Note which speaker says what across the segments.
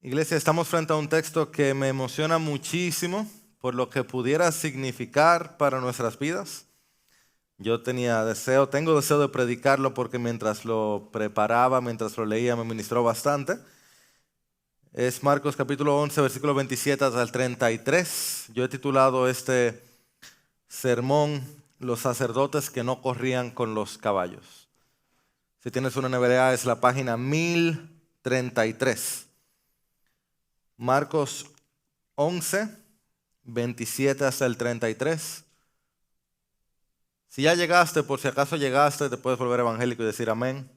Speaker 1: Iglesia, estamos frente a un texto que me emociona muchísimo por lo que pudiera significar para nuestras vidas. Yo tengo deseo de predicarlo porque mientras lo preparaba, mientras lo leía, me ministró bastante. Es Marcos capítulo 11, versículo 27 hasta el 33. Yo he titulado este sermón Los sacerdotes que no corrían con los caballos. Si tienes una NVDA es la página 1033. Marcos 11, 27 hasta el 33. Si ya llegaste, por si acaso llegaste, te puedes volver evangélico y decir amén.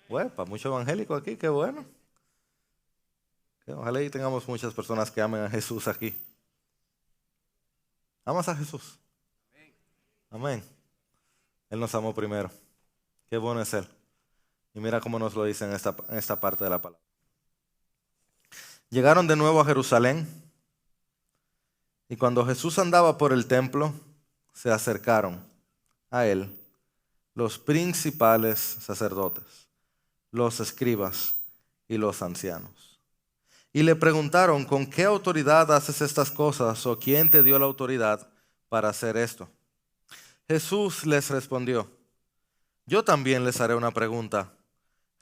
Speaker 1: Para mucho evangélico aquí, qué bueno. Ojalá y tengamos muchas personas que amen a Jesús aquí. ¿Amas a Jesús? Amén. Él nos amó primero. Qué bueno es Él. Y mira cómo nos lo dice en esta parte de la palabra. Llegaron de nuevo a Jerusalén y cuando Jesús andaba por el templo, se acercaron a Él los principales sacerdotes, los escribas y los ancianos. Y le preguntaron, ¿con qué autoridad haces estas cosas o quién te dio la autoridad para hacer esto? Jesús les respondió, yo también les haré una pregunta.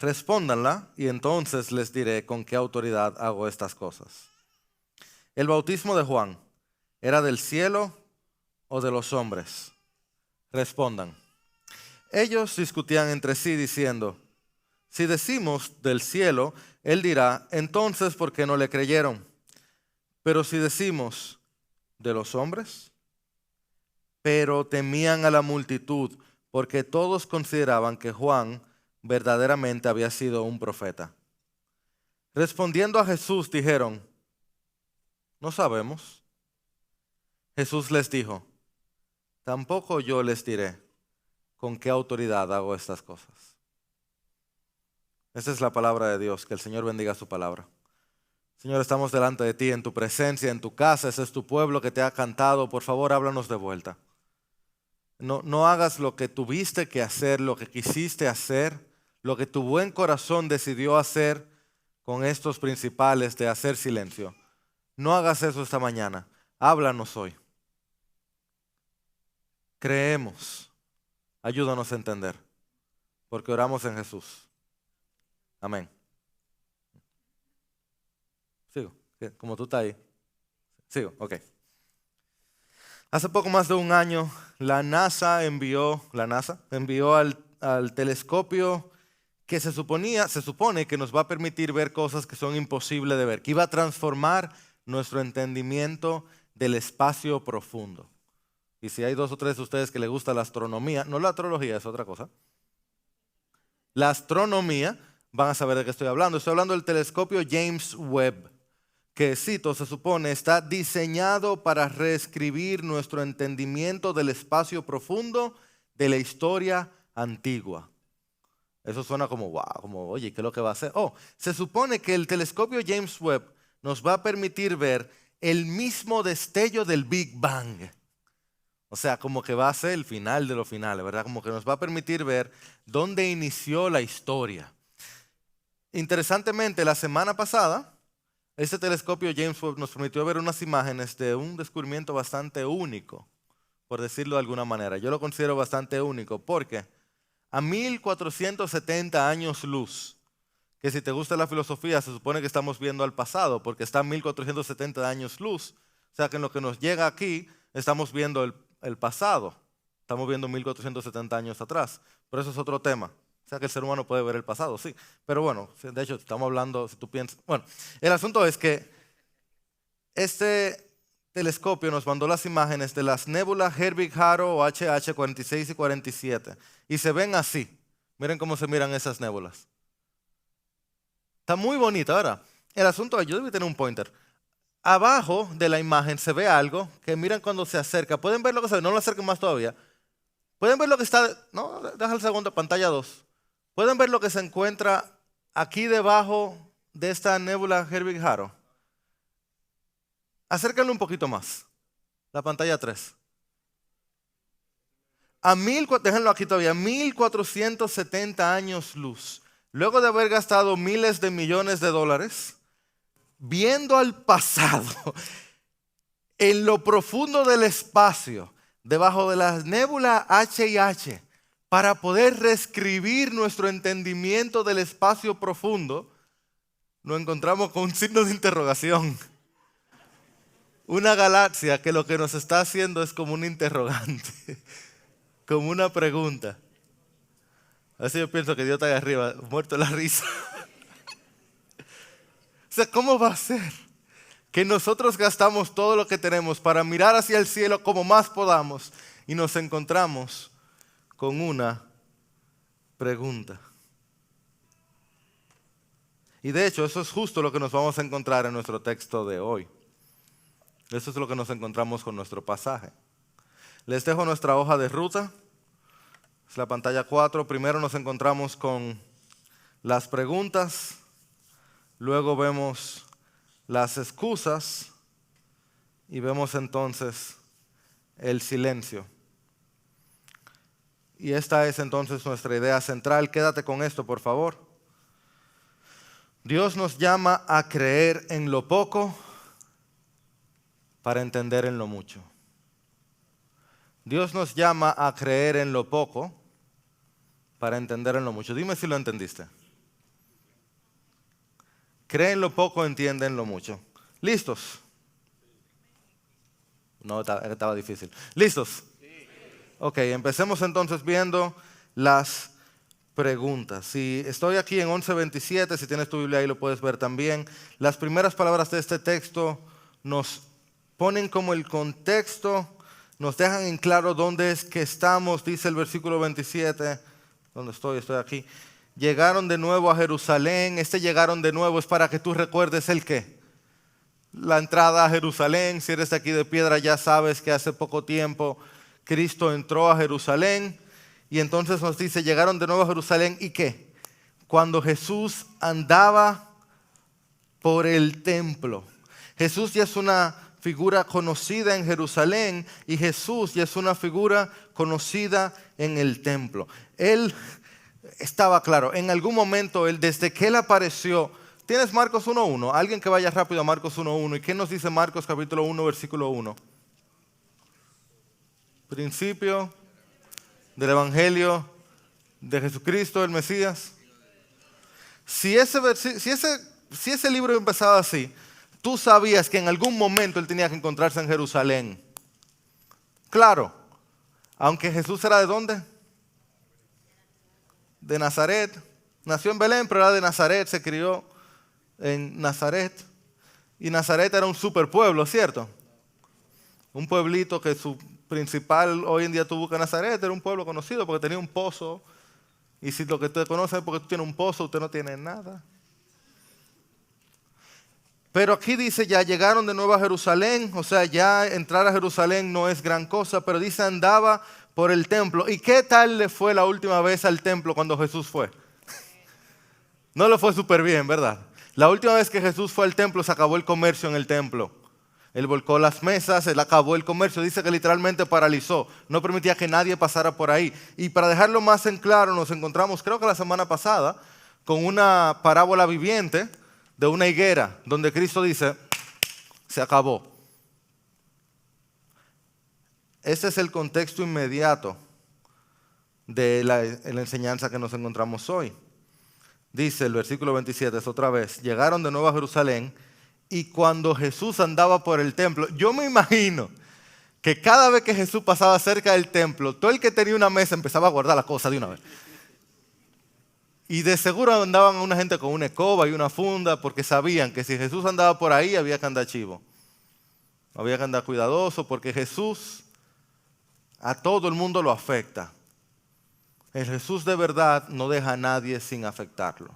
Speaker 1: Respóndanla y entonces les diré con qué autoridad hago estas cosas. ¿El bautismo de Juan era del cielo o de los hombres? Respondan. Ellos discutían entre sí diciendo, si decimos del cielo, él dirá, entonces ¿por qué no le creyeron? Pero si decimos de los hombres, pero temían a la multitud porque todos consideraban que Juan verdaderamente había sido un profeta. Respondiendo a Jesús dijeron, no sabemos. Jesús les dijo, tampoco yo les diré con qué autoridad hago estas cosas. Esa es la palabra de Dios, que el Señor bendiga su palabra. Señor, estamos delante de ti, en tu presencia, en tu casa, ese es tu pueblo que te ha cantado, por favor háblanos de vuelta. No hagas lo que tuviste que hacer, lo que quisiste hacer, lo que tu buen corazón decidió hacer con estos principales de hacer silencio. No hagas eso esta mañana. Háblanos hoy. Creemos. Ayúdanos a entender. Porque oramos en Jesús. Amén. Sigo. Como tú estás ahí. Sigo. Ok. Hace poco más de un año, la NASA envió al telescopio que se supone que nos va a permitir ver cosas que son imposibles de ver, que iba a transformar nuestro entendimiento del espacio profundo. Y si hay 2 o 3 de ustedes que les gusta la astronomía, no la astrología, es otra cosa. La astronomía, van a saber de qué estoy hablando. Estoy hablando del telescopio James Webb, que, cito, se supone está diseñado para reescribir nuestro entendimiento del espacio profundo de la historia antigua. Eso suena como, wow, como, oye, ¿qué es lo que va a hacer? Se supone que el telescopio James Webb nos va a permitir ver el mismo destello del Big Bang. O sea, como que va a ser el final de los finales, ¿verdad? Como que nos va a permitir ver dónde inició la historia. Interesantemente, la semana pasada, este telescopio James Webb nos permitió ver unas imágenes de un descubrimiento bastante único, por decirlo de alguna manera. Yo lo considero bastante único porque a 1470 años luz, que si te gusta la filosofía se supone que estamos viendo al pasado porque está a 1470 años luz. O sea que en lo que nos llega aquí estamos viendo el pasado. Estamos viendo 1470 años atrás. Pero eso es otro tema. O sea que el ser humano puede ver el pasado, sí. Pero bueno, de hecho estamos hablando, si tú piensas... Bueno, el asunto es que este telescopio nos mandó las imágenes de las nébulas Herbig-Haro o HH 46 y 47. Y se ven así. Miren cómo se miran esas nébulas. Está muy bonita. Ahora, el asunto es, yo debí tener un pointer. Abajo de la imagen se ve algo que miren cuando se acerca. ¿Pueden ver lo que se ve? No lo acerquen más todavía. ¿Pueden ver lo que está? No, deja el segundo, pantalla 2. ¿Pueden ver lo que se encuentra aquí debajo de esta nébula Herbig-Haro? Acérquenlo un poquito más. La pantalla 3. Déjenlo aquí todavía. 1470 años luz. Luego de haber gastado miles de millones de dólares, viendo al pasado, en lo profundo del espacio, debajo de la nébula H y H, para poder reescribir nuestro entendimiento del espacio profundo, nos encontramos con un signo de interrogación. Una galaxia que lo que nos está haciendo es como un interrogante, como una pregunta. Así yo pienso que Dios está ahí arriba, muerto de la risa. O sea, ¿cómo va a ser que nosotros gastamos todo lo que tenemos para mirar hacia el cielo como más podamos y nos encontramos con una pregunta? Y de hecho, eso es justo lo que nos vamos a encontrar en nuestro texto de hoy. Eso es lo que nos encontramos con nuestro pasaje. Les dejo nuestra hoja de ruta. Es la pantalla 4. Primero nos encontramos con las preguntas. Luego vemos las excusas. Y vemos entonces el silencio. Y esta es entonces nuestra idea central. Quédate con esto, por favor. Dios nos llama a creer en lo poco para entender en lo mucho. Dios nos llama a creer en lo poco para entender en lo mucho. Dime si lo entendiste. Cree en lo poco, entiende en lo mucho. ¿Listos? No, estaba difícil. ¿Listos? Ok, empecemos entonces viendo las preguntas. Si estoy aquí en 11:27, si tienes tu Biblia ahí lo puedes ver también. Las primeras palabras de este texto nos ponen como el contexto, nos dejan en claro dónde es que estamos. Dice el versículo 27, ¿dónde estoy? Estoy aquí. Llegaron de nuevo a Jerusalén. Este llegaron de nuevo es para que tú recuerdes el qué. La entrada a Jerusalén. Si eres de aquí de Piedra ya sabes que hace poco tiempo Cristo entró a Jerusalén. Y entonces nos dice, llegaron de nuevo a Jerusalén. ¿Y qué? Cuando Jesús andaba por el templo. Jesús ya es una figura conocida en Jerusalén y Jesús ya es una figura conocida en el templo. Él estaba claro, en algún momento, desde que Él apareció. ¿Tienes Marcos 1:1? Alguien que vaya rápido a Marcos 1:1. ¿Y qué nos dice Marcos capítulo 1, versículo 1? Principio del Evangelio de Jesucristo, el Mesías. Si ese libro empezaba así, tú sabías que en algún momento Él tenía que encontrarse en Jerusalén. Claro, aunque Jesús era ¿de dónde? De Nazaret. Nació en Belén, pero era de Nazaret, se crió en Nazaret. Y Nazaret era un superpueblo, ¿cierto? Un pueblito que su principal hoy en día tú buscas Nazaret, era un pueblo conocido porque tenía un pozo. Y si lo que te conocen es porque tú tienes un pozo, usted no tiene nada. Pero aquí dice, ya llegaron de nuevo a Jerusalén, o sea, ya entrar a Jerusalén no es gran cosa, pero dice andaba por el templo. ¿Y qué tal le fue la última vez al templo cuando Jesús fue? No le fue súper bien, ¿verdad? La última vez que Jesús fue al templo se acabó el comercio en el templo. Él volcó las mesas, él acabó el comercio, dice que literalmente paralizó, no permitía que nadie pasara por ahí. Y para dejarlo más en claro, nos encontramos, creo que la semana pasada, con una parábola viviente de una higuera, donde Cristo dice, se acabó. Este es el contexto inmediato de la enseñanza que nos encontramos hoy. Dice el versículo 27, es otra vez, llegaron de nuevo a Jerusalén y cuando Jesús andaba por el templo, yo me imagino que cada vez que Jesús pasaba cerca del templo, todo el que tenía una mesa empezaba a guardar la cosa de una vez. Y de seguro andaban una gente con una escoba y una funda porque sabían que si Jesús andaba por ahí había que andar chivo. Había que andar cuidadoso porque Jesús a todo el mundo lo afecta. El Jesús de verdad no deja a nadie sin afectarlo.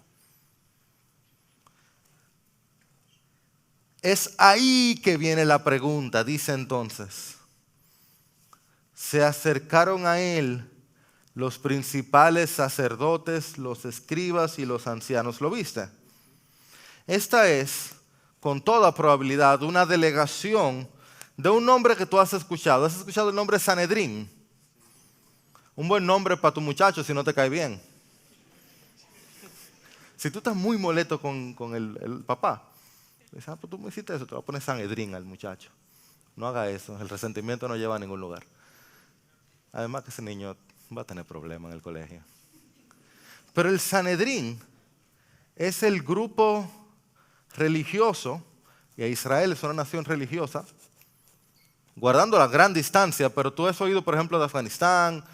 Speaker 1: Es ahí que viene la pregunta, dice entonces. Se acercaron a él los principales sacerdotes, los escribas y los ancianos. ¿Lo viste? Esta es, con toda probabilidad, una delegación de un nombre que tú has escuchado. ¿Has escuchado el nombre Sanedrín? Un buen nombre para tu muchacho si no te cae bien. Si tú estás muy molesto con el papá, Le dice, pues tú me hiciste eso, te vas a poner Sanedrín al muchacho. No haga eso, el resentimiento no lleva a ningún lugar. Además que ese niño va a tener problemas en el colegio. Pero el Sanedrín es el grupo religioso, y Israel es una nación religiosa, guardando la gran distancia, pero tú has oído, por ejemplo, de Afganistán,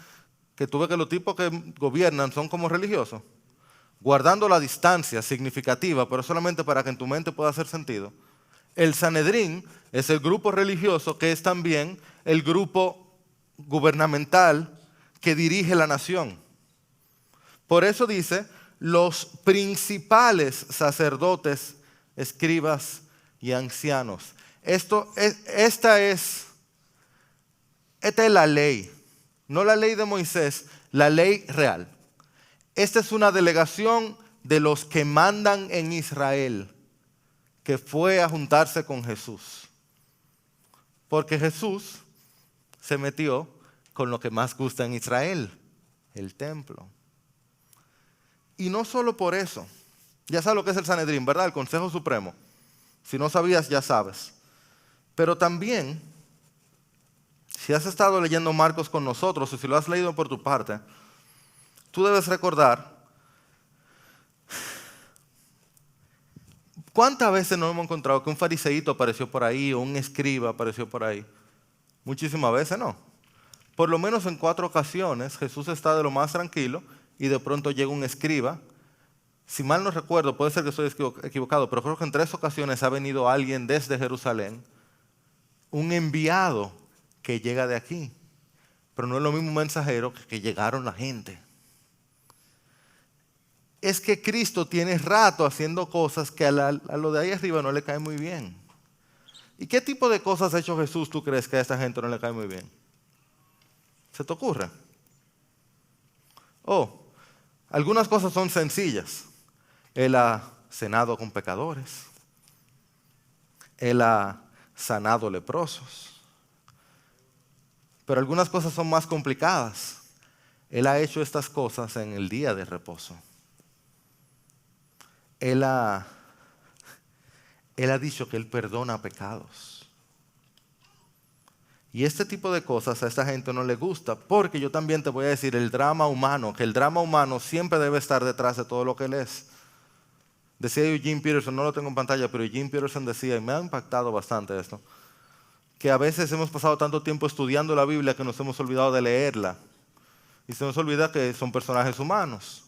Speaker 1: que tú ves que los tipos que gobiernan son como religiosos, guardando la distancia significativa, pero solamente para que en tu mente pueda hacer sentido. El Sanedrín es el grupo religioso que es también el grupo gubernamental que dirige la nación. Por eso dice, los principales sacerdotes, escribas y ancianos. Esta es la ley, no la ley de Moisés, la ley real. Esta es una delegación de los que mandan en Israel, que fue a juntarse con Jesús. Porque Jesús se metió con lo que más gusta en Israel, el templo. Y no solo por eso. Ya sabes lo que es el Sanedrín, ¿verdad? El Consejo Supremo. Si no sabías, ya sabes. Pero también, si has estado leyendo Marcos con nosotros, o si lo has leído por tu parte, tú debes recordar cuántas veces nos hemos encontrado que un fariseíto apareció por ahí o un escriba apareció por ahí. Muchísimas veces no. Por lo menos en 4 ocasiones Jesús está de lo más tranquilo y de pronto llega un escriba. Si mal no recuerdo, puede ser que estoy equivocado, pero creo que en 3 ocasiones ha venido alguien desde Jerusalén, un enviado que llega de aquí. Pero no es lo mismo un mensajero que llegaron la gente. Es que Cristo tiene rato haciendo cosas que a lo de ahí arriba no le cae muy bien. ¿Y qué tipo de cosas ha hecho Jesús tú crees que a esta gente no le cae muy bien? ¿Se te ocurre? Algunas cosas son sencillas. Él ha cenado con pecadores. Él ha sanado leprosos. Pero algunas cosas son más complicadas. Él ha hecho estas cosas en el día de reposo. Él ha dicho que Él perdona pecados. Y este tipo de cosas a esta gente no le gusta, porque yo también te voy a decir el drama humano, que el drama humano siempre debe estar detrás de todo lo que Él es. Decía Eugene Peterson, no lo tengo en pantalla, pero Eugene Peterson decía, y me ha impactado bastante esto, que a veces hemos pasado tanto tiempo estudiando la Biblia que nos hemos olvidado de leerla. Y se nos olvida que son personajes humanos.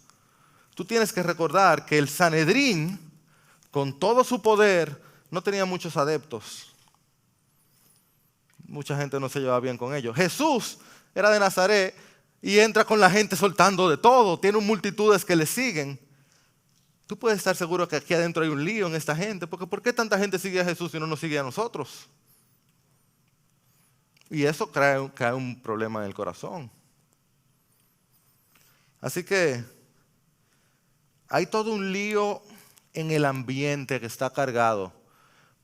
Speaker 1: Tú tienes que recordar que el Sanedrín, con todo su poder, no tenía muchos adeptos. Mucha gente no se llevaba bien con ellos. Jesús era de Nazaret y entra con la gente soltando de todo. Tiene multitudes que le siguen. Tú puedes estar seguro que aquí adentro hay un lío en esta gente, porque ¿por qué tanta gente sigue a Jesús y no nos sigue a nosotros? Y eso crea un problema en el corazón. Así que hay todo un lío en el ambiente que está cargado.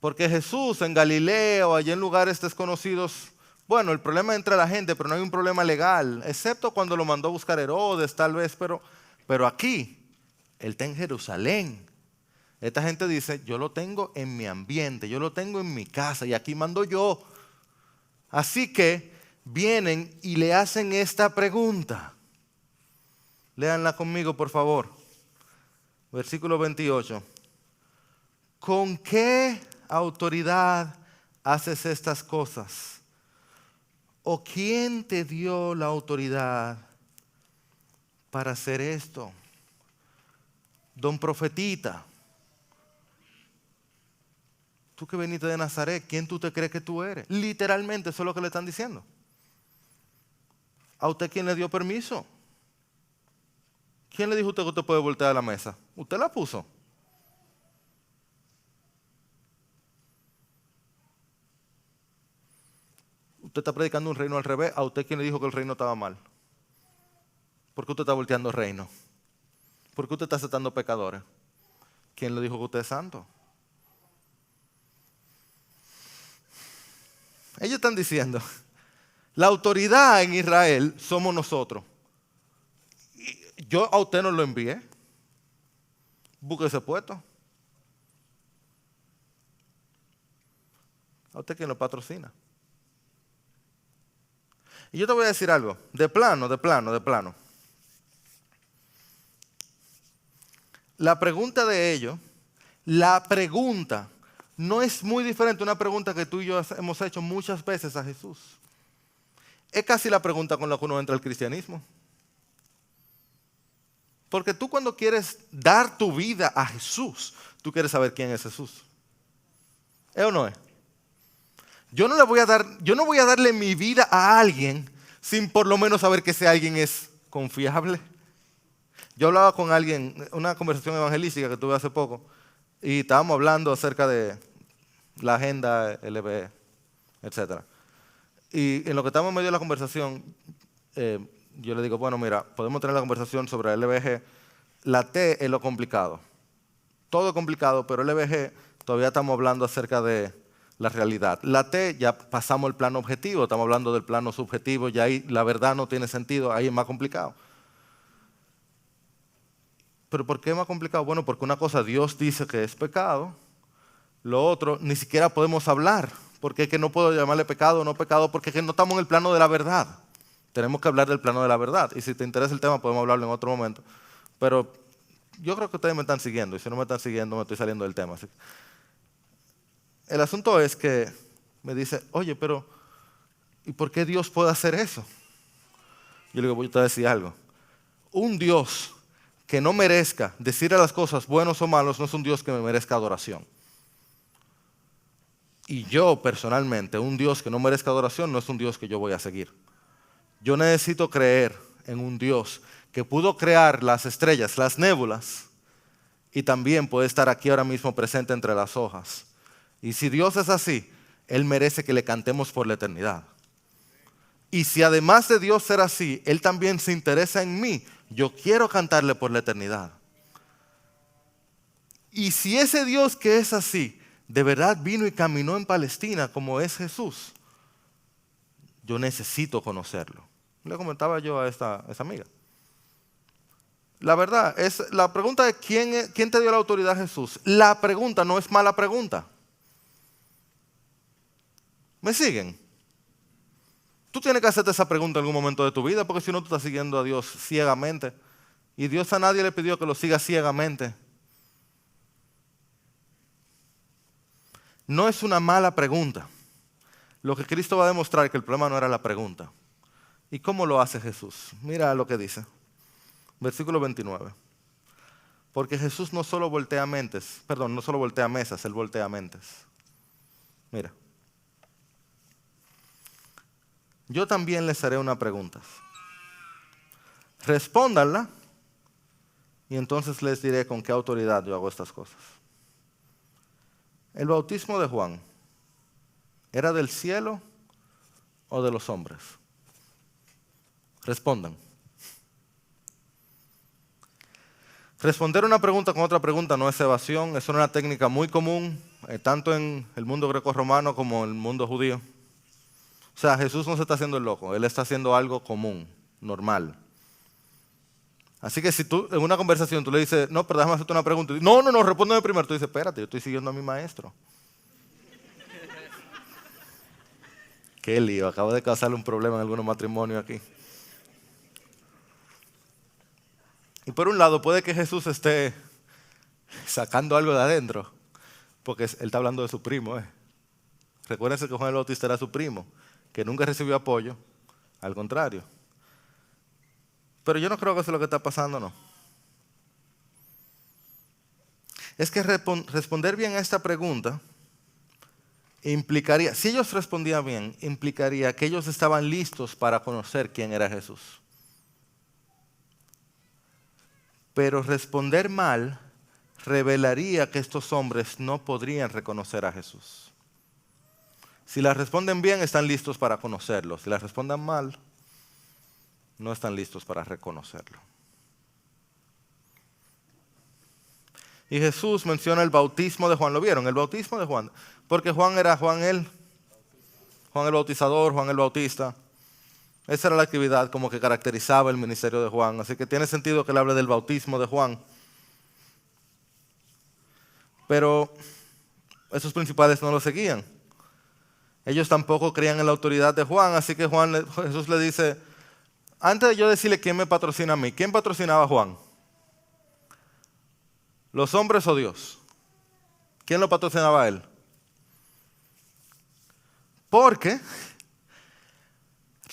Speaker 1: Porque Jesús en Galilea o allá en lugares desconocidos, bueno, el problema es entre la gente, pero no hay un problema legal, excepto cuando lo mandó a buscar Herodes tal vez, pero aquí, Él está en Jerusalén. Esta gente dice, yo lo tengo en mi ambiente, yo lo tengo en mi casa y aquí mando yo. Así que vienen y le hacen esta pregunta. Léanla conmigo, por favor. Versículo 28. ¿Con qué autoridad haces estas cosas? ¿O quién te dio la autoridad para hacer esto? Don profetita, tú que veniste de Nazaret, ¿quién tú te crees que tú eres? Literalmente eso es lo que le están diciendo. ¿A usted quién le dio permiso? ¿Quién le dijo a usted que usted puede voltear a la mesa? ¿Usted la puso? Usted está predicando un reino al revés. ¿A usted quién le dijo que el reino estaba mal? ¿Por qué usted está volteando el reino? ¿Por qué usted está aceptando pecadores? ¿Quién le dijo que usted es santo? Ellos están diciendo, la autoridad en Israel somos nosotros. Yo a usted no lo envié. Búsquese puesto. ¿A usted quién lo patrocina? Y yo te voy a decir algo, de plano. La pregunta de ellos, la pregunta no es muy diferente a una pregunta que tú y yo hemos hecho muchas veces a Jesús. Es casi la pregunta con la que uno entra al cristianismo. Porque tú cuando quieres dar tu vida a Jesús, tú quieres saber quién es Jesús. ¿Es o no es? Yo no voy a darle mi vida a alguien sin por lo menos saber que ese alguien es confiable. Yo hablaba con alguien, una conversación evangelística que tuve hace poco, y estábamos hablando acerca de la agenda LBE, etc. Y en lo que estábamos en medio de la conversación, yo le digo, bueno, mira, podemos tener la conversación sobre el LBG. La T es lo complicado. Todo es complicado, pero el LBG todavía estamos hablando acerca de la realidad. La T ya pasamos el plano objetivo, estamos hablando del plano subjetivo, ya ahí la verdad no tiene sentido, ahí es más complicado. ¿Pero por qué es más complicado? Bueno, porque una cosa Dios dice que es pecado, lo otro ni siquiera podemos hablar, porque es que no puedo llamarle pecado o no pecado, porque es que no estamos en el plano de la verdad. Tenemos que hablar del plano de la verdad, y si te interesa el tema podemos hablarlo en otro momento. Pero yo creo que ustedes me están siguiendo, y si no me están siguiendo me estoy saliendo del tema. Así. El asunto es que me dice, oye, pero ¿y por qué Dios puede hacer eso? Yo le digo, voy a decir algo. Un Dios que no merezca decirle las cosas buenos o malos no es un Dios que me merezca adoración. Y yo personalmente, un Dios que no merezca adoración no es un Dios que yo voy a seguir. Yo necesito creer en un Dios que pudo crear las estrellas, las nébulas, y también puede estar aquí ahora mismo presente entre las hojas. Y si Dios es así, Él merece que le cantemos por la eternidad. Y si además de Dios ser así, Él también se interesa en mí, yo quiero cantarle por la eternidad. Y si ese Dios que es así, de verdad vino y caminó en Palestina como es Jesús, yo necesito conocerlo. Le comentaba yo a esa amiga. La verdad, la pregunta es ¿quién te dio la autoridad a Jesús? La pregunta no es mala pregunta. ¿Me siguen? Tú tienes que hacerte esa pregunta en algún momento de tu vida, porque si no tú estás siguiendo a Dios ciegamente. Y Dios a nadie le pidió que lo siga ciegamente. No es una mala pregunta. Lo que Cristo va a demostrar es que el problema no era la pregunta. ¿Y cómo lo hace Jesús? Mira lo que dice. Versículo 29. Porque Jesús no solo voltea mesas, Él voltea mentes. Mira. Yo también les haré una pregunta. Respóndanla y entonces les diré con qué autoridad yo hago estas cosas. ¿El bautismo de Juan era del cielo o de los hombres? Respondan. Responder una pregunta con otra pregunta no es evasión, es una técnica muy común, tanto en el mundo grecorromano como en el mundo judío. O sea, Jesús no se está haciendo el loco, Él está haciendo algo común, normal. Así que si tú en una conversación tú le dices, no, pero déjame hacerte una pregunta. No, respóndeme primero. Tú dices, espérate, yo estoy siguiendo a mi maestro. Qué lío, acabo de causarle un problema en algunos matrimonios aquí. Y por un lado puede que Jesús esté sacando algo de adentro, porque Él está hablando de su primo. Recuérdense que Juan el Bautista era su primo, que nunca recibió apoyo, al contrario. Pero yo no creo que eso es lo que está pasando, no. Es que responder bien a esta pregunta implicaría, si ellos respondían bien, implicaría que ellos estaban listos para conocer quién era Jesús. Pero responder mal revelaría que estos hombres no podrían reconocer a Jesús. Si la responden bien, están listos para conocerlo. Si la responden mal, no están listos para reconocerlo. Y Jesús menciona el bautismo de Juan. ¿Lo vieron? El bautismo de Juan. Porque Juan era Juan el Bautizador, Juan el Bautista. Esa era la actividad como que caracterizaba el ministerio de Juan. Así que tiene sentido que él hable del bautismo de Juan. Pero esos principales no lo seguían. Ellos tampoco creían en la autoridad de Juan, así que Jesús le dice, antes de yo decirle quién me patrocina a mí, ¿quién patrocinaba a Juan? ¿Los hombres o Dios? ¿Quién lo patrocinaba a él? Porque,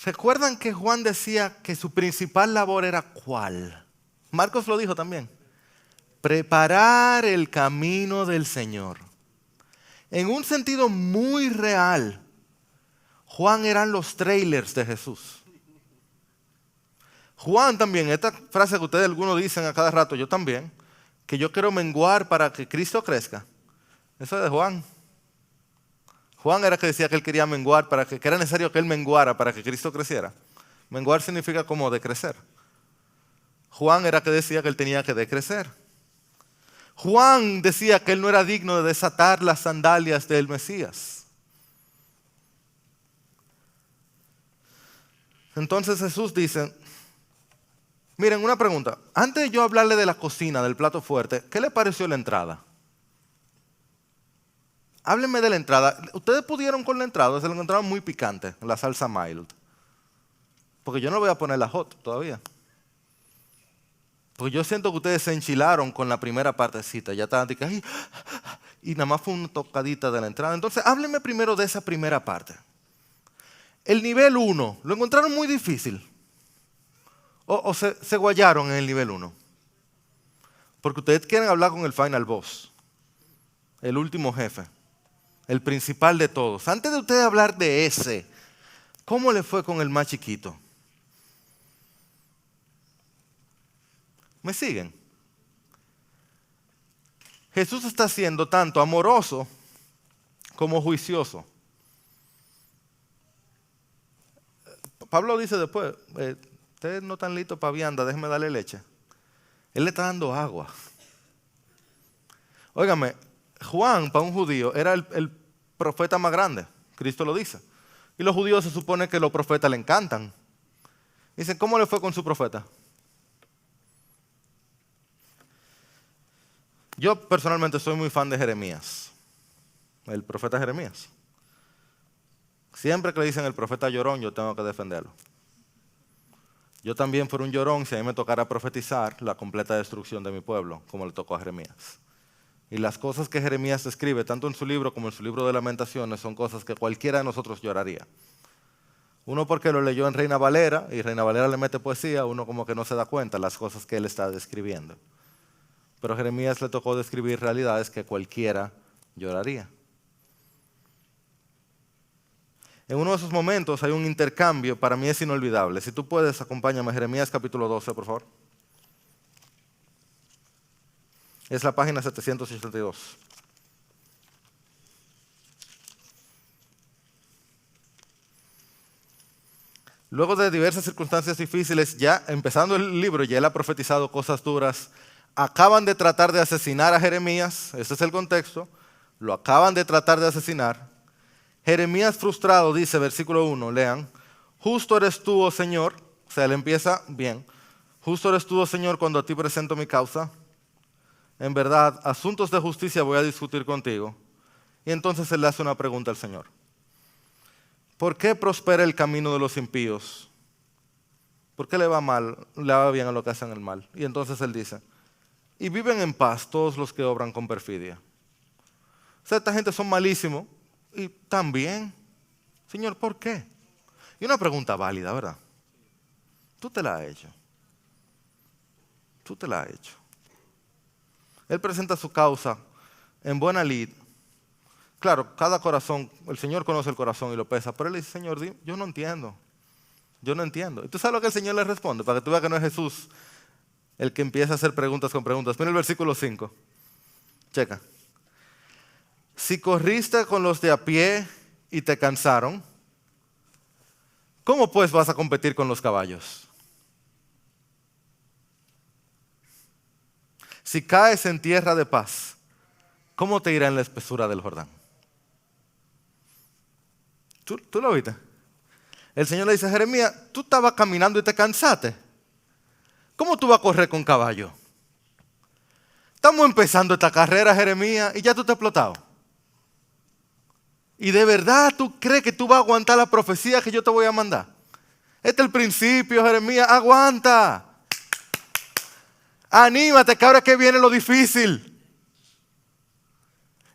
Speaker 1: ¿recuerdan que Juan decía que su principal labor era cuál? Marcos lo dijo también. Preparar el camino del Señor. En un sentido muy real, Juan eran los trailers de Jesús. Juan también, esta frase que ustedes algunos dicen a cada rato, yo también, que yo quiero menguar para que Cristo crezca. Eso es de Juan. Juan era que decía que él quería menguar, que era necesario que él menguara para que Cristo creciera. Menguar significa como decrecer. Juan era que decía que él tenía que decrecer. Juan decía que él no era digno de desatar las sandalias del Mesías. Entonces Jesús dice, miren, una pregunta. Antes de yo hablarle de la cocina, del plato fuerte, ¿qué le pareció la entrada? Háblenme de la entrada. ¿Ustedes pudieron con la entrada? Se lo encontraron muy picante, la salsa mild. Porque yo no voy a poner la hot todavía. Porque yo siento que ustedes se enchilaron con la primera partecita. Ya estaban de que, ay, y nada más fue una tocadita de la entrada. Entonces, háblenme primero de esa primera parte. El nivel 1, ¿lo encontraron muy difícil? ¿O se guayaron en el nivel 1? Porque ustedes quieren hablar con el final boss, el último jefe, el principal de todos. Antes de ustedes hablar de ese, ¿cómo le fue con el más chiquito? ¿Me siguen? Jesús está siendo tanto amoroso como juicioso. Pablo dice después, ustedes no están listos para vianda, déjenme darle leche. Él le está dando agua. Óigame, Juan, para un judío, era el profeta más grande. Cristo lo dice. Y los judíos se supone que los profetas le encantan. Dicen, ¿cómo le fue con su profeta? Yo personalmente soy muy fan de Jeremías, el profeta Jeremías. Siempre que le dicen el profeta llorón, yo tengo que defenderlo. Yo también fuera un llorón si a mí me tocara profetizar la completa destrucción de mi pueblo, como le tocó a Jeremías. Y las cosas que Jeremías escribe, tanto en su libro como en su libro de Lamentaciones, son cosas que cualquiera de nosotros lloraría. Uno porque lo leyó en Reina Valera, y Reina Valera le mete poesía, uno como que no se da cuenta de las cosas que él está describiendo. Pero a Jeremías le tocó describir realidades que cualquiera lloraría. En uno de esos momentos hay un intercambio, para mí es inolvidable. Si tú puedes, acompáñame a Jeremías capítulo 12, por favor. Es la página 782. Luego de diversas circunstancias difíciles, ya empezando el libro, ya él ha profetizado cosas duras. Acaban de tratar de asesinar a Jeremías, ese es el contexto, lo acaban de tratar de asesinar. Jeremías frustrado dice, versículo 1, lean, justo eres tú, oh Señor, o sea, él empieza bien, justo eres tú, oh Señor, cuando a ti presento mi causa. En verdad, asuntos de justicia voy a discutir contigo. Y entonces él le hace una pregunta al Señor. ¿Por qué prospera el camino de los impíos? ¿Por qué le va mal, le va bien a lo que hacen el mal? Y entonces él dice, y viven en paz todos los que obran con perfidia. O sea, esta gente son malísimos y también, Señor, ¿por qué? Y una pregunta válida, ¿verdad? Tú te la has hecho. Tú te la has hecho. Él presenta su causa en buena lid. Claro, cada corazón, el Señor conoce el corazón y lo pesa, pero él dice, Señor, yo no entiendo. Yo no entiendo. ¿Y tú sabes lo que el Señor le responde? Para que tú veas que no es Jesús el que empieza a hacer preguntas con preguntas. Mira el versículo 5. Checa. Si corriste con los de a pie y te cansaron, ¿cómo pues vas a competir con los caballos? Si caes en tierra de paz, ¿cómo te irá en la espesura del Jordán? ¿Tú lo viste? El Señor le dice a Jeremías, tú estabas caminando y te cansaste. ¿Cómo tú vas a correr con caballo? Estamos empezando esta carrera, Jeremías, y ya tú te has explotado. ¿Y de verdad tú crees que tú vas a aguantar la profecía que yo te voy a mandar? Este es el principio, Jeremías. Aguanta. Anímate, que ahora que viene lo difícil.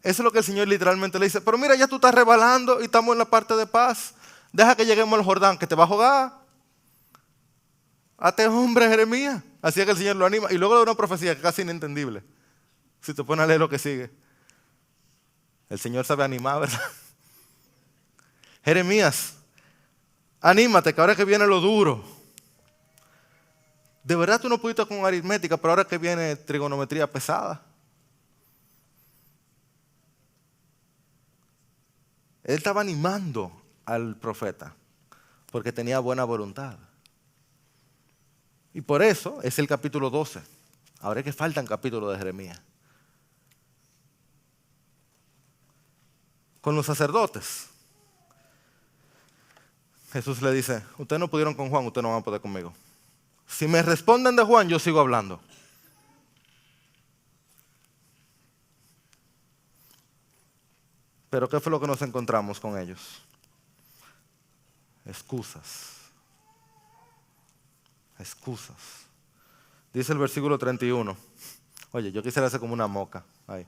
Speaker 1: Eso es lo que el Señor literalmente le dice. Pero mira, ya tú estás rebalando y estamos en la parte de paz. Deja que lleguemos al Jordán, que te va a jugar. Hazte hombre, Jeremías. Así es que el Señor lo anima. Y luego le da una profecía que es casi inentendible. Si te pones a leer lo que sigue. El Señor sabe animar, ¿verdad? Jeremías, anímate, que ahora que viene lo duro. De verdad tú no pudiste con aritmética, pero ahora que viene trigonometría pesada. Él estaba animando al profeta porque tenía buena voluntad. Y por eso es el capítulo 12. Ahora es que faltan capítulos de Jeremías. Con los sacerdotes, Jesús le dice, ustedes no pudieron con Juan, ustedes no van a poder conmigo. Si me responden de Juan, yo sigo hablando. Pero ¿qué fue lo que nos encontramos con ellos? Excusas. Excusas. Dice el versículo 31. Oye, yo quisiera hacer como una moca ahí.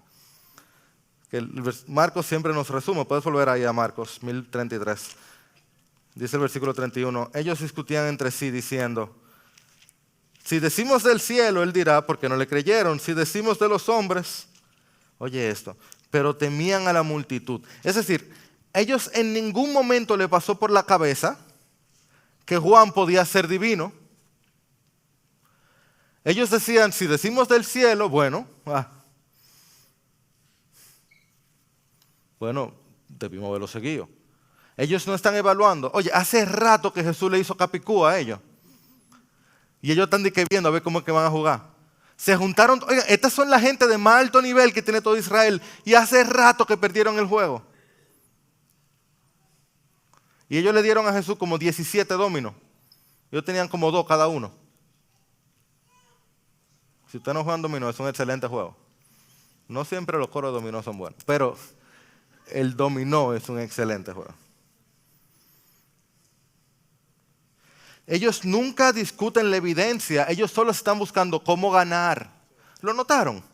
Speaker 1: Que Marcos siempre nos resume. Puedes volver ahí a Marcos 1033. Dice el versículo 31. Ellos discutían entre sí diciendo, si decimos del cielo, él dirá, porque no le creyeron. Si decimos de los hombres, oye esto, pero temían a la multitud. Es decir, ellos en ningún momento le pasó por la cabeza que Juan podía ser divino. Ellos decían, si decimos del cielo, bueno, debimos haberlo seguido. Ellos no están evaluando. Oye, hace rato que Jesús le hizo capicúa a ellos. Y ellos están viendo a ver cómo es que van a jugar. Se juntaron, oigan, estas son la gente de más alto nivel que tiene todo Israel. Y hace rato que perdieron el juego. Y ellos le dieron a Jesús como 17 dominos. Ellos tenían como 2 cada uno. Si ustedes no juegan dominó, es un excelente juego. No siempre los coros de dominó son buenos, pero el dominó es un excelente juego. Ellos nunca discuten la evidencia, ellos solo están buscando cómo ganar. ¿Lo notaron?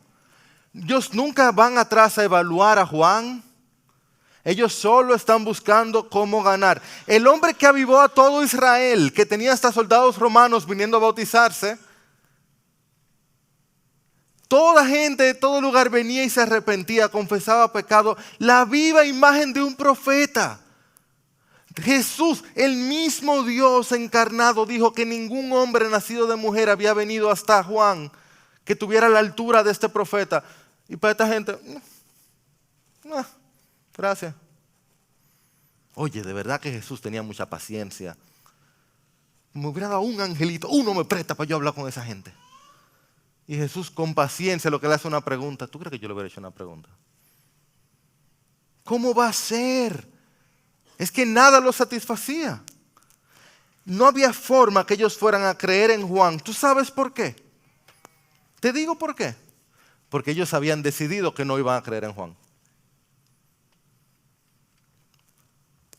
Speaker 1: Ellos nunca van atrás a evaluar a Juan. Ellos solo están buscando cómo ganar. El hombre que avivó a todo Israel, que tenía hasta soldados romanos viniendo a bautizarse, toda gente de todo lugar venía y se arrepentía, confesaba pecado. La viva imagen de un profeta. Jesús, el mismo Dios encarnado, dijo que ningún hombre nacido de mujer había venido hasta Juan que tuviera la altura de este profeta. Y para esta gente, no, gracias. Oye, de verdad que Jesús tenía mucha paciencia. Me hubiera dado un angelito, uno me presta para yo hablar con esa gente. Y Jesús con paciencia lo que le hace una pregunta. ¿Tú crees que yo le hubiera hecho una pregunta? ¿Cómo va a ser? Es que nada los satisfacía. No había forma que ellos fueran a creer en Juan. ¿Tú sabes por qué? Te digo por qué. Porque ellos habían decidido que no iban a creer en Juan.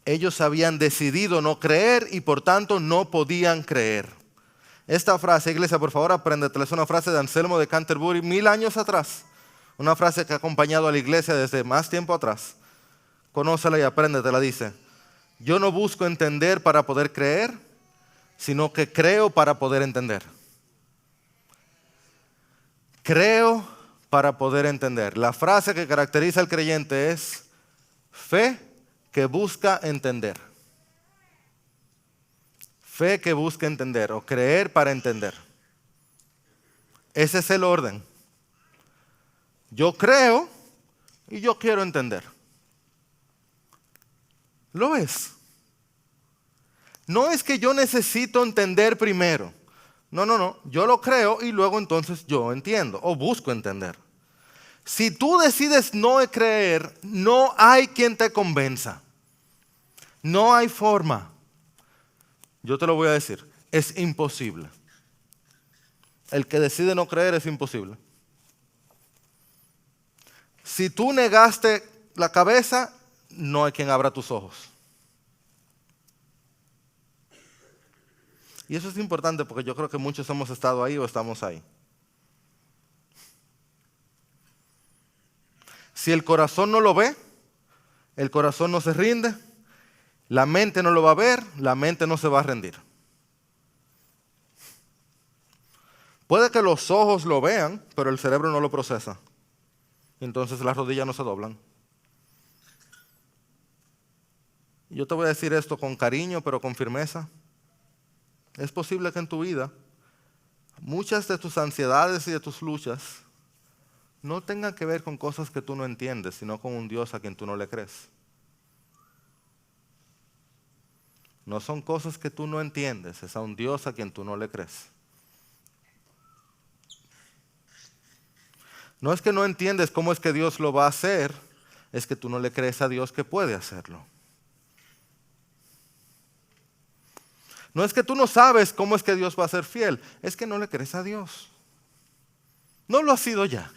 Speaker 1: Ellos habían decidido no creer y por tanto no podían creer. Esta frase, iglesia, por favor, apréndetela. Es una frase de Anselmo de Canterbury 1000 años atrás. Una frase que ha acompañado a la iglesia desde más tiempo atrás. Conócela y apréndetela. Dice, yo no busco entender para poder creer, sino que creo para poder entender. Creo para poder entender. La frase que caracteriza al creyente es fe que busca entender. Fe que busca entender o creer para entender. Ese es el orden. Yo creo y yo quiero entender. ¿Lo es? No es que yo necesito entender primero. No. Yo lo creo y luego entonces yo entiendo o busco entender. Si tú decides no creer, no hay quien te convenza. No hay forma. Yo te lo voy a decir, es imposible. El que decide no creer es imposible. Si tú negaste la cabeza, no hay quien abra tus ojos. Y eso es importante porque yo creo que muchos hemos estado ahí o estamos ahí. Si el corazón no lo ve, el corazón no se rinde, la mente no lo va a ver, la mente no se va a rendir. Puede que los ojos lo vean, pero el cerebro no lo procesa. Entonces las rodillas no se doblan. Yo te voy a decir esto con cariño, pero con firmeza. Es posible que en tu vida muchas de tus ansiedades y de tus luchas no tengan que ver con cosas que tú no entiendes, sino con un Dios a quien tú no le crees. No son cosas que tú no entiendes, es a un Dios a quien tú no le crees. No es que no entiendes cómo es que Dios lo va a hacer, es que tú no le crees a Dios que puede hacerlo. No es que tú no sabes cómo es que Dios va a ser fiel, es que no le crees a Dios. No lo ha sido ya.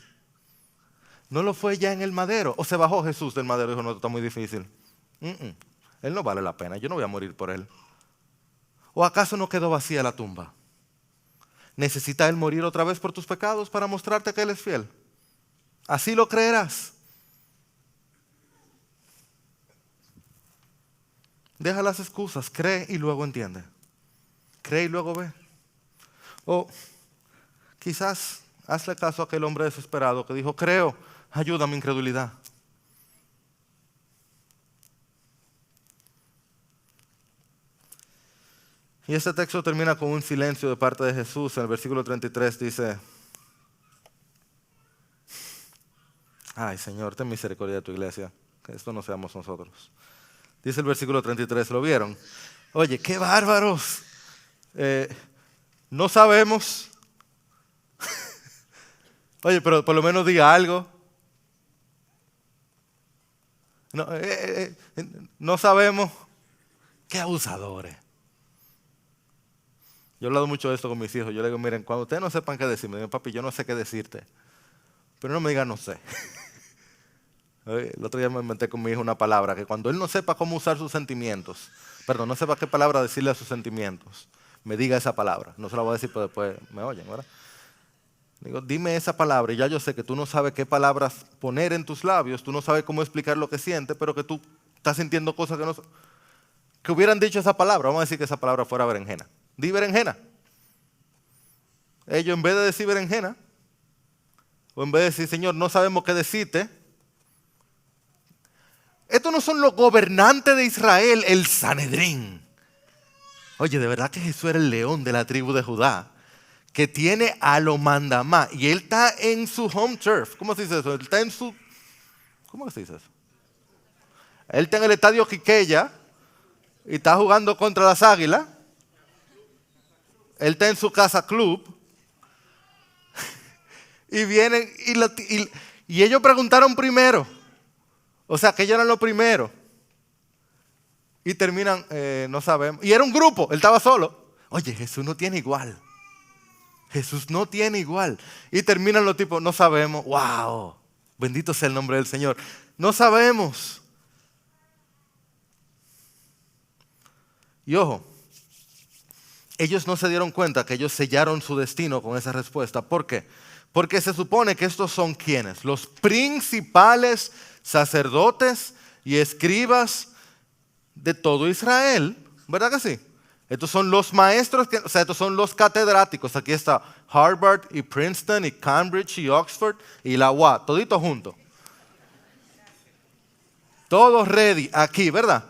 Speaker 1: No lo fue ya en el madero. O se bajó Jesús del madero y dijo, no, esto está muy difícil. Él no vale la pena, yo no voy a morir por él. ¿O acaso no quedó vacía la tumba? ¿Necesita él morir otra vez por tus pecados para mostrarte que él es fiel? Así lo creerás. Deja las excusas, cree y luego entiende. Cree y luego ve. O quizás hazle caso a aquel hombre desesperado que dijo, creo, ayuda a mi incredulidad. Y este texto termina con un silencio de parte de Jesús. En el versículo 33 dice, ay Señor, ten misericordia de tu iglesia, que esto no seamos nosotros. Dice el versículo 33, ¿lo vieron? Oye, qué bárbaros. No sabemos. Oye, pero por lo menos diga algo. No sabemos. Qué abusadores. Yo he hablado mucho de esto con mis hijos. Yo les digo, miren, cuando ustedes no sepan qué decirme, digo, papi, yo no sé qué decirte. Pero no me digan no sé. El otro día me inventé con mi hijo una palabra, que cuando él no sepa cómo usar sus sentimientos, perdón, no sepa qué palabra decirle a sus sentimientos, me diga esa palabra. No se la voy a decir, pero después me oyen, ¿verdad? Digo, dime esa palabra y ya yo sé que tú no sabes qué palabras poner en tus labios, tú no sabes cómo explicar lo que sientes, pero que tú estás sintiendo cosas que no... Que hubieran dicho esa palabra, vamos a decir que esa palabra fuera berenjena. Di berenjena. Ellos en vez de decir berenjena, o en vez de decir, Señor, no sabemos qué decirte, estos no son los gobernantes de Israel, el Sanedrín. Oye, de verdad que Jesús era el león de la tribu de Judá, que tiene a lo mandamá, y él está en su home turf. ¿Cómo se dice eso? Él está en su... ¿Cómo se dice eso? Él está en el estadio Quiqueya y está jugando contra las Águilas. Él está en su casa club. Y vienen y ellos preguntaron primero. O sea, que ellos eran los primeros. Y terminan, no sabemos. Y era un grupo, él estaba solo. Oye, Jesús no tiene igual. Jesús no tiene igual. Y terminan los tipos, no sabemos. ¡Wow! Bendito sea el nombre del Señor. No sabemos. Y ojo, ellos no se dieron cuenta que ellos sellaron su destino con esa respuesta. ¿Por qué? Porque se supone que estos son ¿quiénes? Los principales sacerdotes y escribas de todo Israel. ¿Verdad que sí? Estos son los maestros, o sea, estos son los catedráticos. Aquí está Harvard y Princeton y Cambridge y Oxford y la UA, todito juntos. Todos ready aquí, ¿verdad?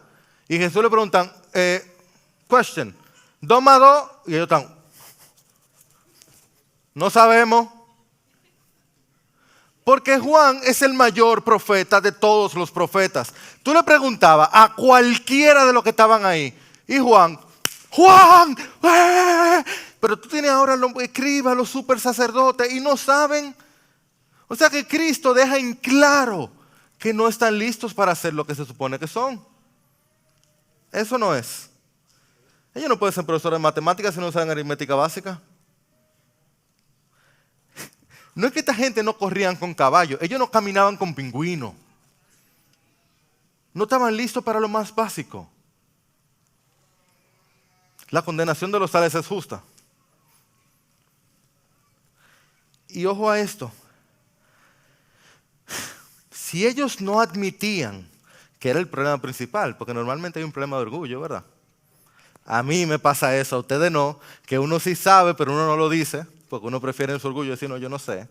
Speaker 1: Y Jesús le preguntan, question, 2 más 2, y ellos están, no sabemos. Porque Juan es el mayor profeta de todos los profetas. Tú le preguntabas a cualquiera de los que estaban ahí, y Juan, pero tú tienes ahora los escribas, los super sacerdotes, y no saben. O sea que Cristo deja en claro que no están listos para hacer lo que se supone que son. Eso no es. Ellos no pueden ser profesores de matemáticas si no saben aritmética básica. No es que esta gente no corrían con caballos, ellos no caminaban con pingüinos. No estaban listos para lo más básico. La condenación de los tales es justa. Y ojo a esto. Si ellos no admitían que era el problema principal, porque normalmente hay un problema de orgullo, ¿verdad? A mí me pasa eso, a ustedes no, que uno sí sabe, pero uno no lo dice, porque uno prefiere en su orgullo decir, no, yo no sé.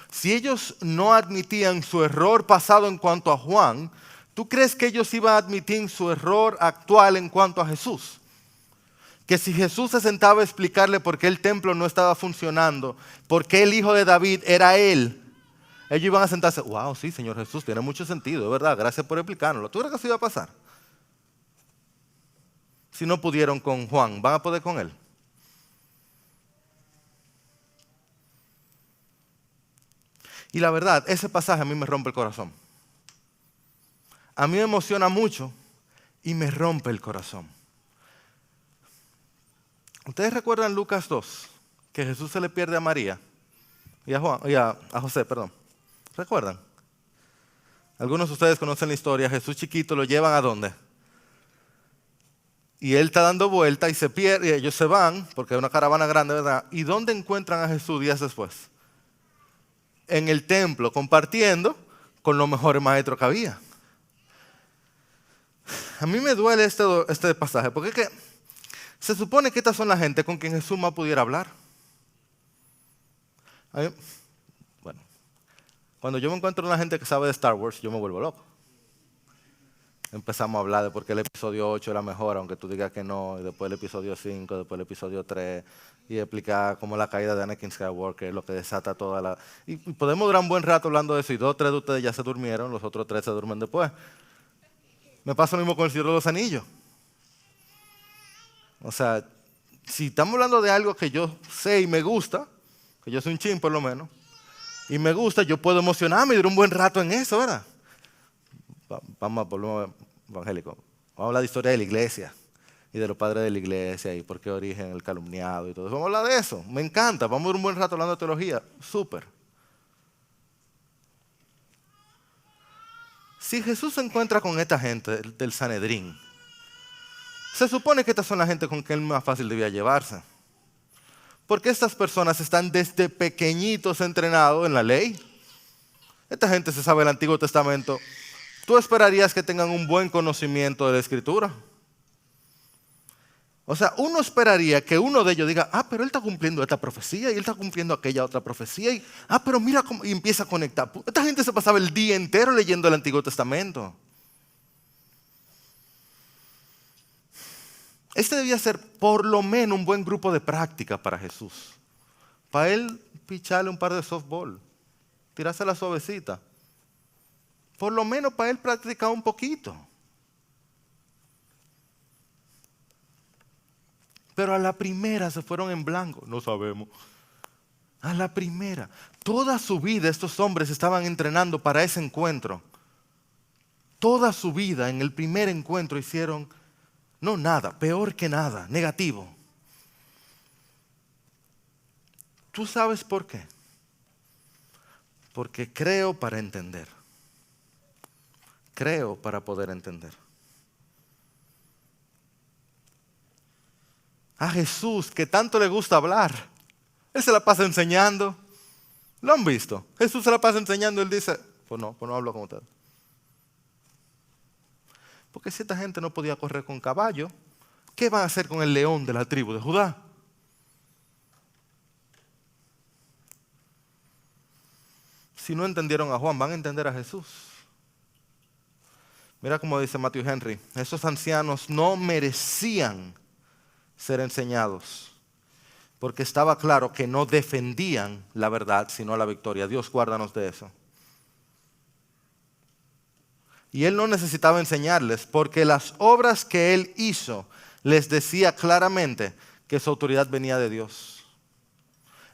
Speaker 1: Si ellos no admitían su error pasado en cuanto a Juan, ¿tú crees que ellos iban a admitir su error actual en cuanto a Jesús? Que si Jesús se sentaba a explicarle por qué el templo no estaba funcionando, por qué el hijo de David era él, ellos iban a sentarse, wow, sí, Señor Jesús, tiene mucho sentido, es verdad, gracias por explicárnoslo. ¿Tú crees que eso iba a pasar? Si no pudieron con Juan, ¿van a poder con él? Y la verdad, ese pasaje a mí me rompe el corazón. A mí me emociona mucho y me rompe el corazón. ¿Ustedes recuerdan Lucas 2? Que Jesús se le pierde a María y a José, perdón. ¿Recuerdan? Algunos de ustedes conocen la historia. Jesús chiquito lo llevan ¿a dónde? Y él está dando vuelta y se pierde, y ellos se van, porque es una caravana grande, ¿verdad? ¿Y dónde encuentran a Jesús días después? En el templo, compartiendo con los mejores maestros que había. A mí me duele este pasaje, porque es que se supone que estas son la gente con quien Jesús más pudiera hablar. Bueno, cuando yo me encuentro con una gente que sabe de Star Wars, yo me vuelvo loco. Empezamos a hablar de por qué el episodio 8 era mejor, aunque tú digas que no, y después el episodio 5, después el episodio 3, y explicar cómo la caída de Anakin Skywalker es lo que desata toda la... Y podemos durar un buen rato hablando de eso, y 2 o 3 de ustedes ya se durmieron, los otros 3 se duermen después. Me pasa lo mismo con el Señor de los Anillos. O sea, si estamos hablando de algo que yo sé y me gusta, que yo soy un chin por lo menos, y me gusta, yo puedo emocionarme y durar un buen rato en eso, ¿verdad? Vamos a volver evangélico. Vamos a hablar de historia de la iglesia y de los padres de la iglesia y por qué origen el calumniado y todo eso. Vamos a hablar de eso. Me encanta. Vamos a durar un buen rato hablando de teología. Súper. Si Jesús se encuentra con esta gente del Sanedrín, se supone que estas son la gente con quien es más fácil debía llevarse. Porque estas personas están desde pequeñitos entrenados en la ley. Esta gente se sabe el Antiguo Testamento. Tú esperarías que tengan un buen conocimiento de la Escritura. O sea, uno esperaría que uno de ellos diga, pero él está cumpliendo esta profecía y él está cumpliendo aquella otra profecía. Pero mira cómo, y empieza a conectar. Esta gente se pasaba el día entero leyendo el Antiguo Testamento. Este debía ser por lo menos un buen grupo de práctica para Jesús. Para él picharle un par de softball, tirarse la suavecita. Por lo menos para él practicar un poquito. Pero a la primera se fueron en blanco. No sabemos. A la primera. Toda su vida estos hombres estaban entrenando para ese encuentro. Toda su vida en el primer encuentro hicieron, no nada, peor que nada, negativo. ¿Tú sabes por qué? Porque creo para entender. Creo para poder entender. A Jesús, que tanto le gusta hablar, Él se la pasa enseñando. ¿Lo han visto? Jesús se la pasa enseñando y Él dice, pues no hablo con ustedes. Porque si esta gente no podía correr con caballo, ¿qué van a hacer con el león de la tribu de Judá? Si no entendieron a Juan, van a entender a Jesús. Mira cómo dice Matthew Henry, esos ancianos no merecían ser enseñados, porque estaba claro que no defendían la verdad, sino la victoria. Dios, guárdanos de eso. Y Él no necesitaba enseñarles, porque las obras que Él hizo les decía claramente que su autoridad venía de Dios.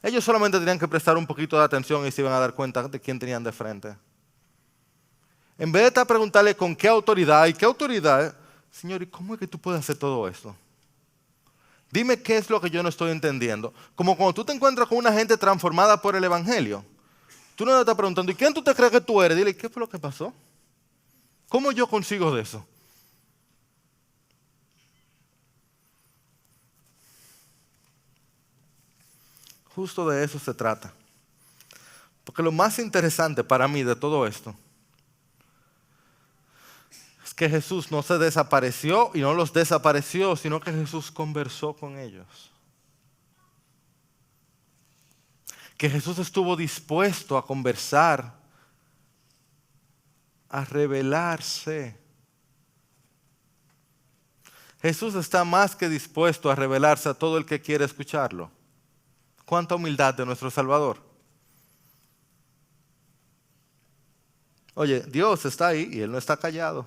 Speaker 1: Ellos solamente tenían que prestar un poquito de atención y se iban a dar cuenta de quién tenían de frente. En vez de estar preguntarle con qué autoridad y qué autoridad, Señor, ¿y cómo es que tú puedes hacer todo esto? Dime qué es lo que yo no estoy entendiendo. Como cuando tú te encuentras con una gente transformada por el Evangelio, tú no le estás preguntando, ¿y quién tú te crees que tú eres? Dile, ¿qué fue lo que pasó? ¿Cómo yo consigo de eso? Justo de eso se trata. Porque lo más interesante para mí de todo esto es que Jesús no se desapareció y no los desapareció, sino que Jesús conversó con ellos. Que Jesús estuvo dispuesto a conversar, a revelarse. Jesús está más que dispuesto a revelarse a todo el que quiere escucharlo. Cuánta humildad de nuestro Salvador. Oye, Dios está ahí y Él no está callado.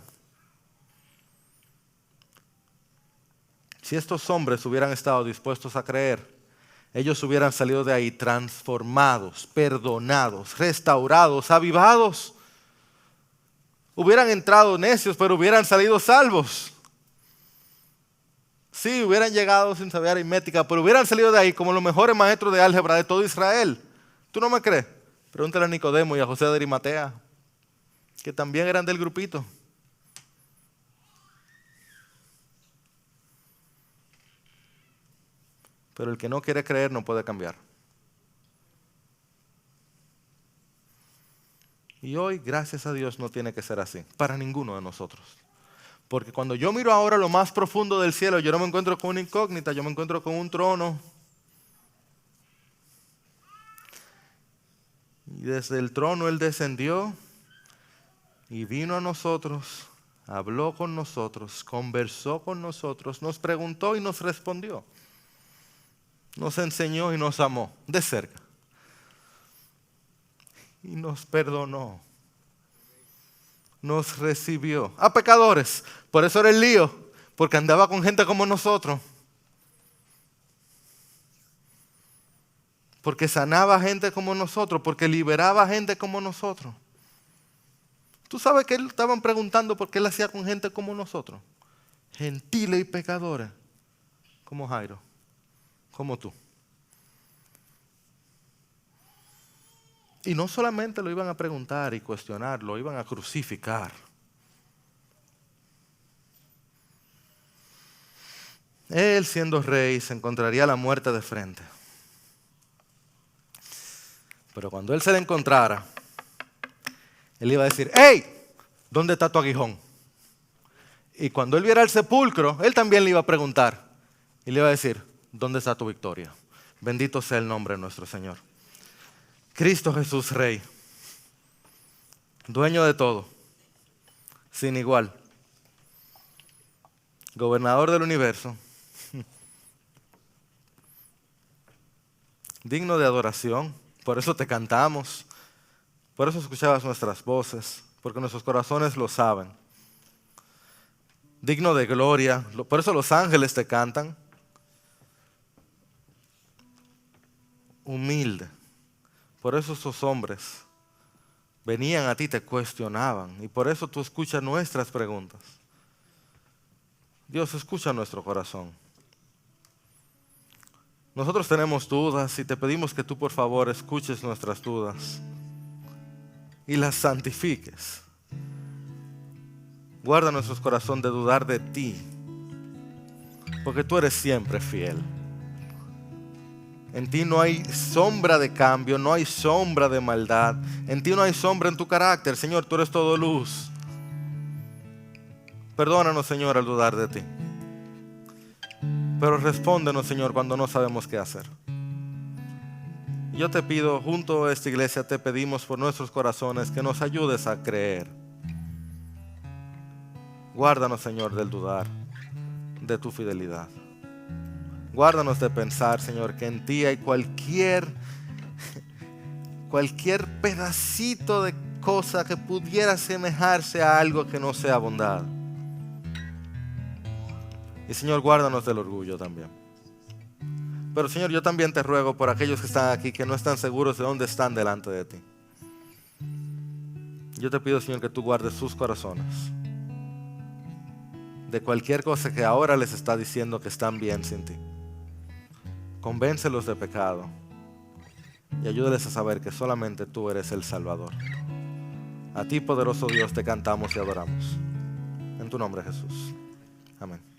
Speaker 1: Si estos hombres hubieran estado dispuestos a creer, ellos hubieran salido de ahí transformados, perdonados, restaurados, avivados. Hubieran entrado necios, pero hubieran salido salvos. Sí, hubieran llegado sin saber aritmética, pero hubieran salido de ahí como los mejores maestros de álgebra de todo Israel. ¿Tú no me crees? Pregúntale a Nicodemo y a José de Arimatea, que también eran del grupito. Pero el que no quiere creer no puede cambiar. Y hoy, gracias a Dios, no tiene que ser así, para ninguno de nosotros. Porque cuando yo miro ahora lo más profundo del cielo, yo no me encuentro con una incógnita, yo me encuentro con un trono. Y desde el trono Él descendió y vino a nosotros, habló con nosotros, conversó con nosotros, nos preguntó y nos respondió. Nos enseñó y nos amó de cerca. Y nos perdonó. Nos recibió. A pecadores. Por eso era el lío. Porque andaba con gente como nosotros. Porque sanaba gente como nosotros. Porque liberaba gente como nosotros. Tú sabes que estaban preguntando por qué él hacía con gente como nosotros. Gentiles y pecadores. Como Jairo. Como tú. Y no solamente lo iban a preguntar y cuestionar, lo iban a crucificar. Él, siendo rey, se encontraría la muerte de frente. Pero cuando él se la encontrara, él iba a decir: ¡Hey! ¿Dónde está tu aguijón? Y cuando él viera el sepulcro, él también le iba a preguntar. Y le iba a decir: ¿dónde está tu victoria? Bendito sea el nombre de nuestro Señor. Cristo Jesús Rey, dueño de todo, sin igual, gobernador del universo, digno de adoración, por eso te cantamos, por eso escuchabas nuestras voces, porque nuestros corazones lo saben, digno de gloria, por eso los ángeles te cantan, humilde. Por eso esos hombres venían a ti, te cuestionaban. Y por eso tú escuchas nuestras preguntas. Dios escucha nuestro corazón. Nosotros tenemos dudas y te pedimos que tú por favor escuches nuestras dudas y las santifiques. Guarda nuestro corazón de dudar de ti, porque tú eres siempre fiel. En ti no hay sombra de cambio, no hay sombra de maldad. En ti no hay sombra en tu carácter. Señor, tú eres todo luz. Perdónanos, Señor, al dudar de ti. Pero respóndenos, Señor, cuando no sabemos qué hacer. Yo te pido, junto a esta iglesia, te pedimos por nuestros corazones que nos ayudes a creer. Guárdanos, Señor, del dudar, de tu fidelidad. Guárdanos de pensar, Señor, que en ti hay cualquier pedacito de cosa que pudiera asemejarse a algo que no sea bondad. Y Señor, guárdanos del orgullo también. Pero Señor, yo también te ruego por aquellos que están aquí, que no están seguros de dónde están delante de ti. Yo te pido, Señor, que tú guardes sus corazones de cualquier cosa que ahora les está diciendo que están bien sin ti. Convéncelos de pecado y ayúdales a saber que solamente tú eres el Salvador. A ti, poderoso Dios, te cantamos y adoramos. En tu nombre, Jesús. Amén.